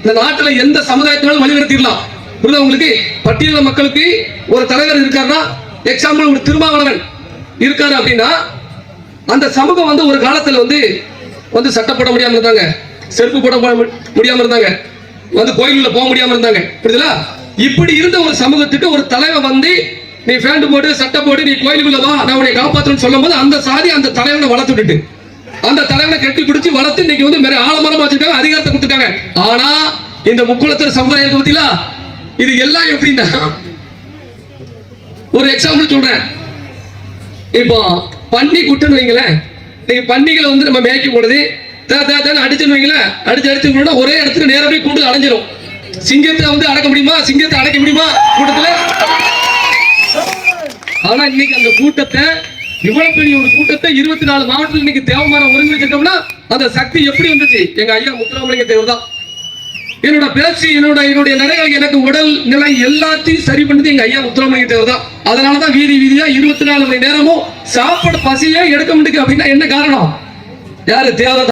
இந்த நாட்டுல எந்த சமுதாயத்தினாலும் வழிநடத்திடலாம். உங்களுக்கு பட்டியல மக்களுக்கு ஒரு தலைவர் இருக்காருன்னா, எக்ஸாம்பிள் ஒரு திருமாவளவன் இருக்காரு அப்படின்னா, அந்த சமூகம் வந்து ஒரு காலத்துல வந்து சட்டை போட முடியாம இருந்தாங்க, செருப்பு போட முடியாம இருந்தாங்க, வந்து கோயிலுள்ள போக முடியாம இருந்தாங்க. புரியுதுல? இப்படி இருந்த ஒரு சமூகத்துக்கு ஒரு தலைவர் வந்து நீ பேண்ட் போட்டு சட்டை போட்டு நீ கோயிலுக்குள்ள வா, நான் உன்னை காப்பாற்றுன்னு சொல்லும் போது அந்த சாதி அந்த தலைவனை வளர்த்து விட்டுட்டு, அந்த தலைவனை கட்டி பிடிச்சி வளர்த்து இன்னைக்கு வந்து ஆலமரமா வச்சிருக்காங்க, அதிகாரத்தை கொடுத்துருக்காங்க. ஆனா இந்த முக்குளத்தூர் சமுதாயத்தை பத்திலா இது எல்லாம் எப்படின்னா, ஒரு எக்ஸாம்பிள் சொல்றேன். இப்போ பன்னி குட்டுன்னு வைங்களேன், நீங்க பன்னிகளை வந்து நம்ம மேய்க்கும் பொழுது அடிச்சுன்னு வைங்களேன், அடிச்சு ஒரே இடத்துல நேரம் போய் கூண்டு அடைஞ்சிரும். சிங்கத்தை வந்து அடக்க முடியுமா? சிங்கத்தை அடக்க முடியுமா கூட்டத்துல? ஆனா இன்னைக்கு அந்த கூட்டத்தை, இவ்வளவு பெரிய ஒரு கூட்டத்தை 24 மாவட்டத்தில் இன்னைக்கு தேவமானம் ஒருங்கிணைச்சிட்டோம்னா அந்த சக்தி எப்படி வந்துச்சு? எங்க ஐயா முத்துராமலிங்க தேவர் தான். என்னோட பேச்சு, என்னுடைய நடைகள், எனக்கு உடல் நிலை எல்லாத்தையும் சரி பண்ணது எங்க ஐயா முத்துராமலிங்க தேவர் தான். அதனாலதான் வீதியா 24 மணி நேரமும் சாப்பாடு பசியே எடுக்க முடியுது. அப்படின்னா என்ன காரணம்? யாரு? தேவர்.